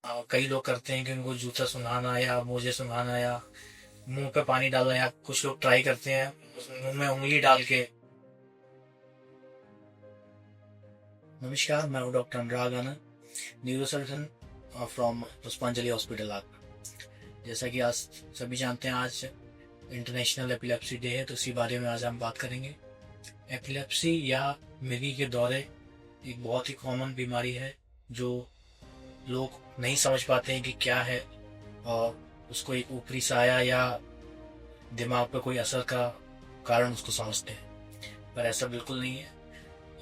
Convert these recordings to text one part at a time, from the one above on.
कई लोग करते हैं कि उनको जूता सुंघाना या मोजे सुंघाना या मुंह पे पानी डालना, या कुछ लोग ट्राई करते हैं मुंह में उंगली डाल के। नमस्कार, मैं हूँ doctor Anurag Anand, neurosurgeon from पुष्पांजलि हॉस्पिटल आगरा। जैसा कि आज सभी जानते हैं, आज इंटरनेशनल एपिलेप्सी डे है, तो इसी बारे में आज हम बात करेंगे। एपिलेप्सी या मिर्गी के दौरे एक बहुत ही कॉमन बीमारी है जो लोग नहीं समझ पाते हैं कि क्या है, और उसको एक ऊपरी साया या दिमाग पर कोई असर का कारण उसको समझते हैं, पर ऐसा बिल्कुल नहीं है।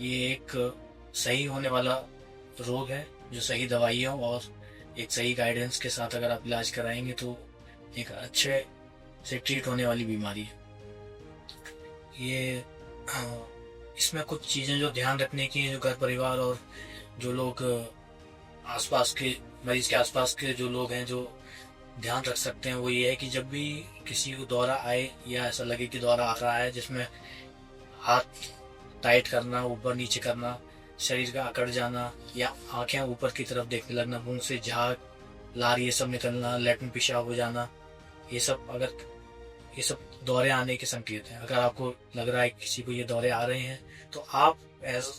ये एक सही होने वाला रोग है जो सही दवाइयों और एक सही गाइडेंस के साथ अगर आप इलाज कराएंगे तो एक अच्छे से ट्रीट होने वाली बीमारी है ये। इसमें कुछ चीज़ें जो ध्यान रखने की हैं, जो घर परिवार और जो लोग आसपास के मरीज के आसपास के जो लोग हैं जो ध्यान रख सकते हैं, वो ये है कि जब भी किसी को दौरा आए या ऐसा लगे कि दौरा आ रहा है, जिसमें हाथ टाइट करना, ऊपर नीचे करना, शरीर का अकड़ जाना या आंखें ऊपर की तरफ देखने लगना, मुंह से झाग, लार ये सब निकलना, लैट्रिन पेशाब हो जाना, ये सब दौरे आने के संकेत हैं। अगर आपको लग रहा है कि किसी को ये दौरे आ रहे हैं, तो आप एज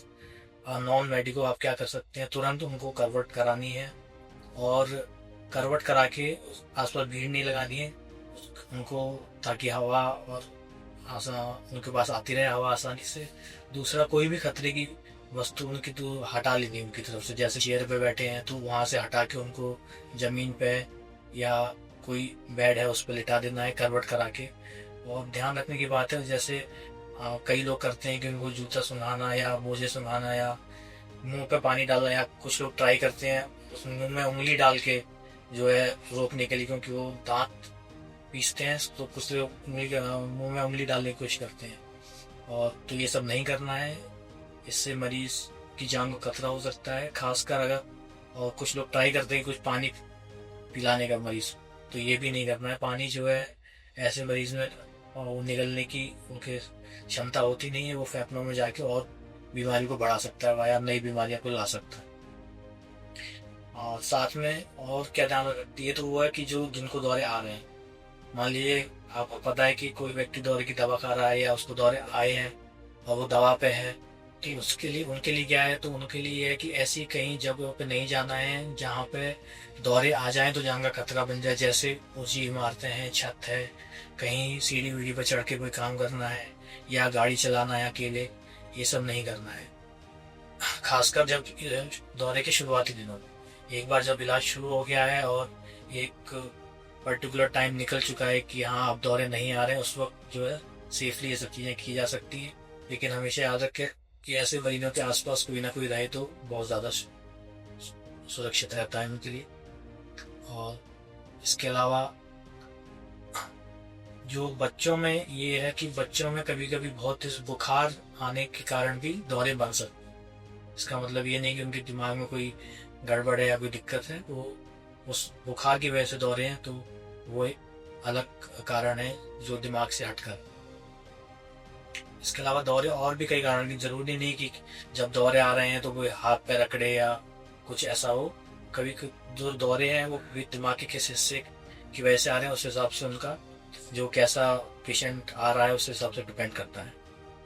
नॉन मेडिको आप क्या कर सकते हैं, तुरंत उनको करवट करानी है, और करवट करा के आसपास भीड़ नहीं लगानी है उनको, ताकि हवा और उनके पास आती रहे हवा आसानी से। दूसरा, कोई भी खतरे की वस्तु उनकी तो हटा लेनी उनकी तरफ से, जैसे चेयर पे बैठे हैं तो वहाँ से हटा के उनको ज़मीन पे या कोई बेड है उस पर लिटा देना है करवट करा के। और ध्यान रखने की बात है, जैसे कई लोग करते हैं कि उनको जूता सुंघाना या मोजे सुंघाना या मुंह पे पानी डालना, या कुछ लोग ट्राई करते हैं मुंह में उंगली डाल के जो है रोकने के लिए, क्योंकि वो दांत पीसते हैं, तो कुछ लोग मुंह में उंगली डालने की कोशिश करते हैं। और तो ये सब नहीं करना है, इससे मरीज की जान को खतरा हो सकता है, खासकर अगर और कुछ लोग ट्राई करते हैं कुछ पानी पिलाने का मरीज, तो ये भी नहीं करना है। पानी जो है ऐसे मरीज में वो निगलने की उनके क्षमता होती नहीं है, वो फेफड़ों में जाके और बीमारी को बढ़ा सकता है या नई बीमारियां को ला सकता है। और साथ में और क्या ध्यान रखती है, तो वो है कि जो जिनको दौरे आ रहे हैं, मान लीजिए आपको पता है कि कोई व्यक्ति दौरे की दवा खा रहा है या उसको दौरे आए हैं और वो दवा पे है, तो उसके लिए उनके लिए क्या है, तो उनके लिए ये है कि ऐसी कहीं जगहों पे नहीं जाना है जहाँ पे दौरे आ जाएं तो जहाँ का खतरा बन जाए, जैसे ऊंची इमारतें हैं, छत है, कहीं सीढ़ी वीढ़ी पर चढ़ के कोई काम करना है या गाड़ी चलाना है अकेले, ये सब नहीं करना है। खासकर जब दौरे के शुरुआती दिनों में, एक बार जब इलाज शुरू हो गया है और एक पर्टिकुलर टाइम निकल चुका है कि हाँ अब दौरे नहीं आ रहे हैं, उस वक्त जो है सेफली ये सब चीज़ें की जा सकती हैं। लेकिन हमेशा याद रखें कि ऐसे मरीजों के आसपास कोई ना कोई रहे तो बहुत ज़्यादा सुरक्षित रहता है उनके लिए। और इसके अलावा जो बच्चों में ये है कि बच्चों में कभी कभी बहुत तेज बुखार आने के कारण भी दौरे बन सकते हैं। इसका मतलब ये नहीं कि उनके दिमाग में कोई गड़बड़ है या कोई दिक्कत है, वो उस बुखार की वजह से दौरे हैं, तो वो एक अलग कारण है जो दिमाग से हटकर। इसके अलावा दौरे और भी कई कारण, जरूरी नहीं कि जब दौरे आ रहे हैं तो कोई हाथ पैर अकड़े या कुछ ऐसा हो। कभी जो दौरे हैं वो भी दिमाग के किस हिस्से की वजह से आ रहे हैं, उस हिसाब से उनका जो कैसा पेशेंट आ रहा है उस हिसाब से डिपेंड करता है।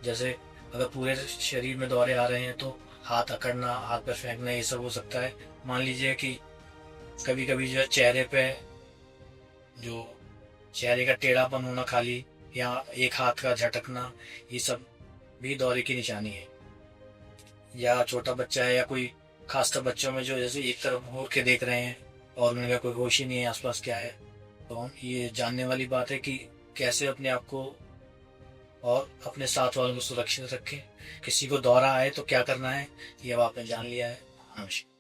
जैसे अगर पूरे शरीर में दौरे आ रहे हैं तो हाथ अकड़ना, हाथ पैर फेंकना, ये सब हो सकता है। मान लीजिए कि कभी कभी जो है चेहरे पे जो चेहरे का टेढ़ापन होना खाली, या एक हाथ का झटकना, ये सब भी दौरे की निशानी है। या छोटा बच्चा है या कोई, खासकर बच्चों में जो जैसे एक तरफ मुड़ के देख रहे हैं और उनका कोई होश ही नहीं है आसपास क्या है, तो हम ये जानने वाली बात है कि कैसे अपने आप को और अपने साथ वालों को सुरक्षित रखें। किसी को दौरा आए तो क्या करना है, ये अब आपने जान लिया है। नमस्कार।